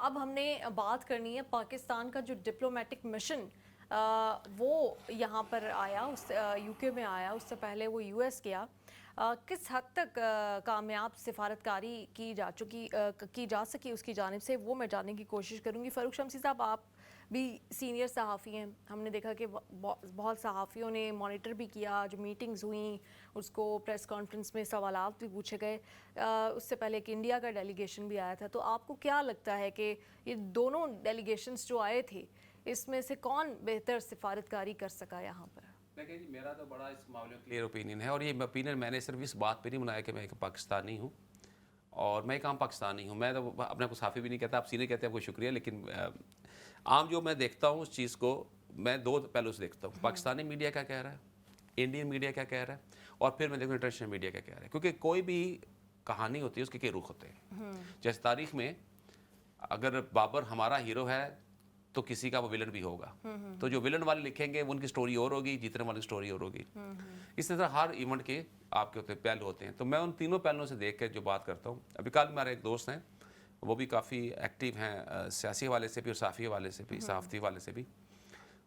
अब हमने बात करनी है पाकिस्तान का जो डिप्लोमेटिक मिशन वो यहाँ पर आया, उस यूके में आया, उससे पहले वो यूएस गया। किस हद तक कामयाब सिफारतकारी की जा सकी उसकी जानिब से, वो मैं जानने की कोशिश करूँगी। फ़ारूक शमसी साहब, आप भी सीनियर सहाफ़ी हैं, हमने देखा कि बहुत सहाफ़ियों ने मॉनिटर भी किया, जो मीटिंग्स हुई उसको प्रेस कॉन्फ्रेंस में सवालात भी पूछे गए। उससे पहले एक इंडिया का डेलीगेशन भी आया था। तो आपको क्या लगता है कि ये दोनों डेलीगेशंस जो आए थे, इसमें से कौन बेहतर सिफारतकारी कर सका यहाँ पर? देखिए जी, मेरा तो बड़ा इस मामले में क्लियर ओपिनियन है, और ये ओपिनियन मैंने सिर्फ इस बात पे नहीं बनाया कि मैं एक पाकिस्तानी हूँ और मैं एक आम पाकिस्तानी हूँ। मैं तो अपने को साफ़ी भी नहीं कहता, आप सीनियर कहते हैं, आपको शुक्रिया। लेकिन आम जो मैं देखता हूँ उस चीज़ को, मैं दो पहलू से देखता हूँ। पाकिस्तानी मीडिया क्या कह रहा है, इंडियन मीडिया क्या कह रहा है, और फिर मैं देखूँ इंटरनेशनल मीडिया क्या कह रहा है। क्योंकि कोई भी कहानी होती है उसके कई रुख होते हैं। जैसे तारीख में अगर बाबर हमारा हीरो है तो किसी का वो विलन भी होगा। तो जो विलन वाले लिखेंगे वो उनकी स्टोरी और होगी, जीतने वाली स्टोरी और होगी। इस तरह हर इवेंट के आपके होते पहलू होते हैं। तो मैं उन तीनों पहलुओं से देख कर जो बात करता हूँ। अभी कल मेरे एक दोस्त हैं, वो भी काफ़ी एक्टिव हैं सियासी हवाले से भी और साफ़ी हवाले से भी, सहाफ़ती हवाले से भी।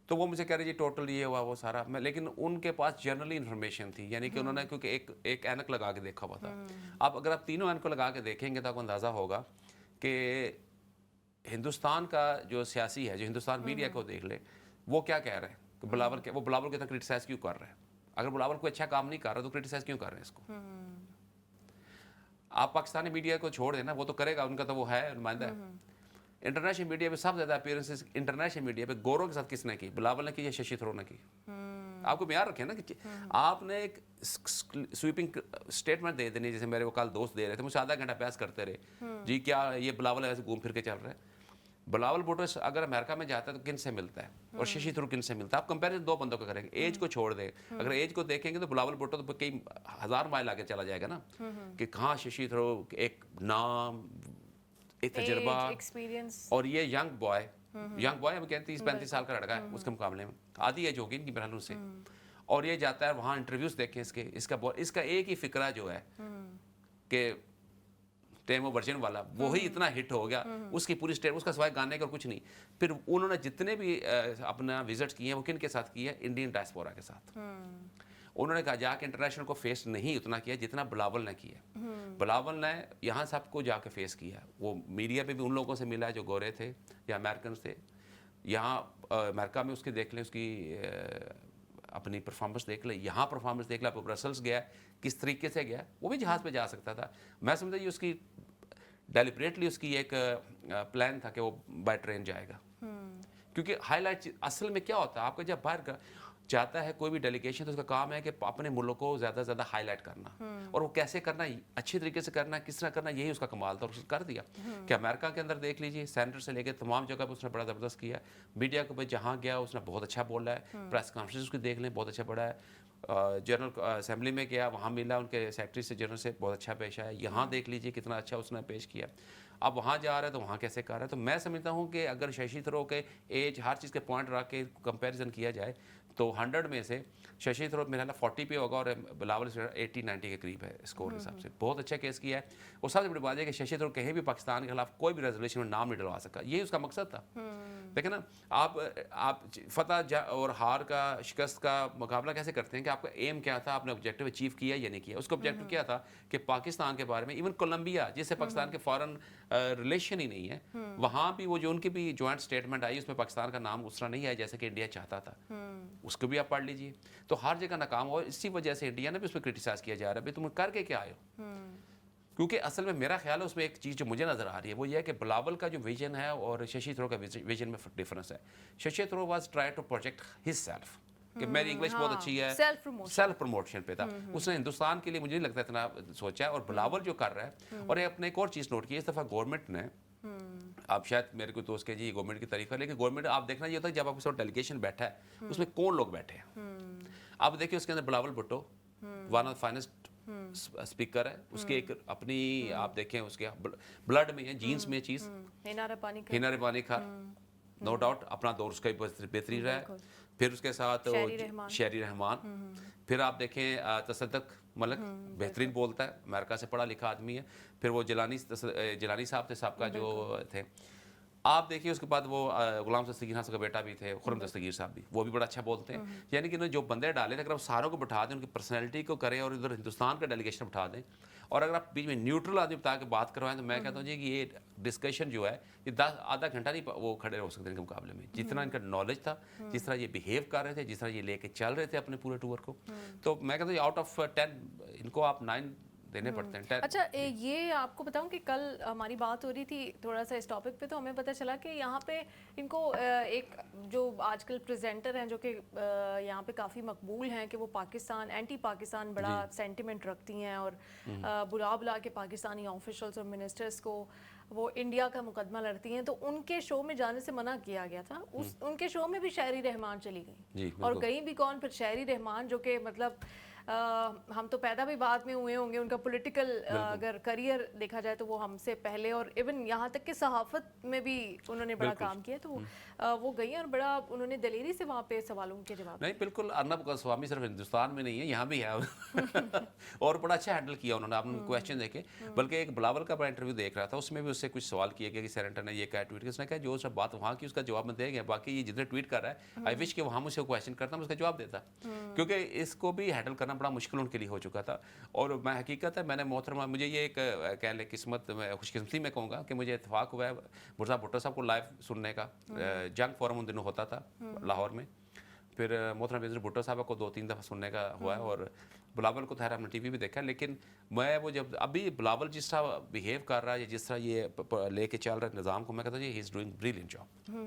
तो वो मुझे कह रहे जी टोटल ये हुआ वो सारा। मैं लेकिन उनके पास जनरली इन्फॉर्मेशन थी, यानी कि उन्होंने क्योंकि एक ऐनक लगा के देखा हुआ था। अब अगर आप तीनों ऐनक लगा के देखेंगे तो आपको अंदाज़ा होगा कि हिंदुस्तान का जो सियासी है, जो हिंदुस्तान मीडिया को देख ले, वो क्या कह रहे हैं कि बिलावल के, वो बिलावल को इतना क्रिटिसाइज़ क्यों कर रहे हैं। अगर बिलावल कोई अच्छा काम नहीं कर रहा तो क्रिटिसाइज़ क्यों कर रहे हैं इसको। आप पाकिस्तानी मीडिया को छोड़ देना, वो तो करेगा, उनका तो वो है नुमाइंदा है। इंटरनेशनल मीडिया पे सबसे ज़्यादा अपीयरेंसेस इंटरनेशनल मीडिया पे गौरव के साथ किसने की, बिलावल ने की या शशि थरूर ने की। आपको म्यार रखें ना कि आपने एक स्वीपिंग स्टेटमेंट दे देनी, जैसे मेरे को कल दोस्त दे रहे थे, मुझसे आधा घंटा बहस करते रहे जी क्या ये बिलावल ऐसे घूम फिर के चल रहा है। बिलावल भुट्टो अगर अमेरिका में जाता है तो किन से मिलता है और शशि थरूर किन से मिलता है। आप कंपेरिजन दो बंदों का करेंगे, एज को छोड़ दे, अगर एज को देखेंगे तो बिलावल भुट्टो तो कई हज़ार माइल आगे चला जाएगा ना। कि कहाँ शशि थरूर एक नाम, एक तजर्बा, एक्सपीरियंस, और ये यंग बॉय हम कहते 30-35 साल का लड़का है, उसके मुकाबले में आधी एज होगी इनकी बहनों से। और ये जाता है वहाँ, इंटरव्यूज देखें इसका एक ही फिक्रा जो है कि टेमो वर्जन वाला, वो ही इतना हिट हो गया। उसकी पूरी स्टेट, उसका सिवाय गाने का और कुछ नहीं। फिर उन्होंने जितने भी अपना विजिट किए हैं वो किन के साथ किए हैं, इंडियन डायस्पोरा के साथ। उन्होंने कहा जाके इंटरनेशनल को फेस नहीं उतना किया जितना बिलावल ने किया। बिलावल ने यहाँ सबको जाके फेस किया। वो मीडिया पे भी उन लोगों से मिला है जो गोरे थे या अमेरिकन थे। यहाँ अमेरिका में उसकी देख लें, उसकी अपनी परफॉर्मेंस देख ले, यहाँ परफॉर्मेंस देख ले। आप ब्रसल्स गया, किस तरीके से गया, वो भी जहाज़ पे जा सकता था। मैं समझता ये उसकी डेलिबरेटली उसकी एक प्लान था कि वो बाय ट्रेन जाएगा। क्योंकि हाईलाइट असल में क्या होता है, आपका जब बाहर जाता है कोई भी डेलीगेशन तो उसका काम है कि अपने मुल्क को ज़्यादा से ज़्यादा हाईलाइट करना, और वो कैसे करना, अच्छी तरीके से करना, किस तरह करना, यही उसका कमाल था और उसने कर दिया। कि अमेरिका के अंदर देख लीजिए, सेनेटर से लेकर तमाम जगह पर उसने बड़ा ज़बरदस्त किया। मीडिया को जहाँ गया उसने बहुत अच्छा बोला है। प्रेस कॉन्फ्रेंस उसकी देख लें, बहुत अच्छा पड़ा है। जनरल असेंबली में गया, वहाँ मिला उनके सेक्रेटरी से जनरल से, बहुत अच्छा पेश आया। यहाँ देख लीजिए कितना अच्छा उसने पेश किया। अब वहाँ जा रहा है तो वहाँ कैसे कर रहा है। तो मैं समझता हूँ कि अगर शशि थरूर के एज, हर चीज़ के पॉइंट रख के कंपैरिजन किया जाए तो 100 में से शशि थरूर मेरा 40 पे होगा और बिलावल 80-90 के करीब है स्कोर के हिसाब से। बहुत अच्छा केस किया है। और सबसे बड़ी बात है कि शशि थरूर कहीं भी पाकिस्तान के खिलाफ कोई भी रेजोल्यूशन में नाम नहीं डलवा सका, यही उसका मकसद था। देखें ना, आप फतह और हार का, शिकस्त का मुकाबला कैसे करते हैं कि आपका एम क्या था, आपने ऑब्जेक्टिव अचीव किया या नहीं किया। उसका ऑब्जेक्टिव क्या था कि पाकिस्तान के बारे में, इवन कोलंबिया जिससे पाकिस्तान के फॉरेन रिलेशन ही नहीं है, वहाँ भी वो जो उनकी भी ज्वाइंट स्टेटमेंट आई उसमें पाकिस्तान का नाम उस तरह नहीं आया जैसे कि इंडिया चाहता था। उसको भी आप पढ़ लीजिए। तो हर जगह नाकाम हुआ, इसी वजह से इंडिया ने भी उस पर क्रिटिसाइज किया जा रहा है, भाई तुम करके क्या आए हो। क्योंकि असल में मेरा ख्याल है उसमें एक चीज़ जो मुझे नज़र आ रही है वो ये है कि बिलावल का जो विजन है और शशि थरूर का विजन में डिफरेंस है। Shashi Tharoor was try to project his self कि मेरी इंग्लिश बहुत अच्छी है, सेल्फ प्रमोशन पे था। उसने हिंदुस्तान के लिए मुझे नहीं लगता इतना सोचा है। और बिलावल जो कर रहा है, और आपने एक और चीज़ नोट की, इस दफ़ा गवर्नमेंट ने, आप शायद मेरे को दोस्त के जी गवर्नमेंट की तारीफ है, लेकिन गवर्नमेंट आप देखना ये होता है जब आपके साथ डेलीगेशन बैठा है उसमें कौन लोग बैठे हैं। आप देखिए उसके अंदर Bilawal Bhutto one of finest speaker है, उसके एक अपनी आप देखें उसके ब्लड में है, जीन्स में चीज़, हिना रबानी खार, नो डाउट अपना दौर उसका बेहतरीन रहा है। फिर उसके साथ शहरी रहमान, फिर आप देखें तसद्दुक मलिक, बेहतरीन बोलता है, अमेरिका से पढ़ा लिखा आदमी है। फिर वो जिलानी साहब थे, साहब का जो थे, आप देखिए उसके बाद वो गुलाम दस्तगीर साहब का बेटा भी थे, खुर्रम दस्तगीर साहब भी, वो भी बड़ा अच्छा बोलते हैं। यानी कि जो बंदे डाले थे, अगर आप सारों को बिठा दें, उनकी पर्सनैलिटी को करें और इधर हिंदुस्तान का डेलीगेशन बिठा दें, और अगर आप बीच में न्यूट्रल आदमी बता के बात करवाएं, तो मैं कहता हूँ जी कि ये डिस्कशन जो है ये आधा घंटा नहीं वो खड़े हो सकते इनके मुकाबले में, जितना इनका नॉलेज था, जिस तरह ये बिहेव कर रहे थे, जिस तरह ये लेके चल रहे थे अपने पूरे टूर को। तो मैं कहता हूँ आउट ऑफ 10 इनको आप 9 देने पड़ते हैं। 10 अच्छा, ये आपको बताऊं कि कल हमारी बात हो रही थी थोड़ा सा इस टॉपिक पे, तो हमें पता चला कि यहाँ पे इनको एक जो आजकल प्रेजेंटर हैं जो कि यहाँ पे काफ़ी मकबूल हैं कि वो पाकिस्तान, एंटी पाकिस्तान बड़ा सेंटिमेंट रखती हैं और बुला बुला के पाकिस्तानी ऑफिशल्स और मिनिस्टर्स को वो इंडिया का मुकदमा लड़ती हैं, तो उनके शो में जाने से मना किया गया था। उनके शो में भी शायरी रहमान चली गई, और गई भी कौन फिर, शायरी रहमान, जो कि मतलब हम तो पैदा भी बाद में हुए होंगे, उनका पॉलिटिकल अगर करियर देखा जाए तो वो हमसे पहले, और इवन यहाँ तक कि सहाफत में भी उन्होंने बड़ा काम किया, तो वो गई और बड़ा उन्होंने दलेरी से वहाँ पे सवालों के जवाब। नहीं, बिल्कुल अर्नब गोस्वामी सिर्फ हिंदुस्तान में नहीं है, यहाँ भी है और बड़ा अच्छा हैंडल किया उन्होंने, आपने क्वेश्चन देखे। बल्कि एक बिलावल का बड़ा इंटरव्यू देख रहा था, उसमें भी उससे कुछ सवाल किए गए कि सेनेटर ने ये क्या ट्वीट किया, उसने कहा जो सब बात वहाँ की उसका जवाब मैं देंगे, बाकी ये जितने ट्वीट कर रहा है आई विश कि वहाँ मुझसे क्वेश्चन करता मैं उसका जवाब देता, क्योंकि इसको भी हैंडल करना बड़ा मुश्किल उनके लिए हो चुका था। और मैं हकीकत है, मैंने मोहतरमा, मुझे ये एक कह ले किस्मत, मैं खुशकिस्मती में कहूँगा कि मुझे इत्तेफाक हुआ है मुर्जा भुट्टो साहब को लाइव सुनने का। जंग फोरम उन दिनों होता था लाहौर में, फिर मोहतरम बेनज़ीर भुट्टो साहब को 2-3 दफ़ा सुनने का हुआ है, और बिलावल को खैर हमने टीवी भी देखा, लेकिन मैं वो जब अभी बिलावल जिस तरह बिहेव कर रहा है, जिस तरह ये लेके चल रहा है निज़ाम को, मैं कहता हूँ he is doing brilliant job.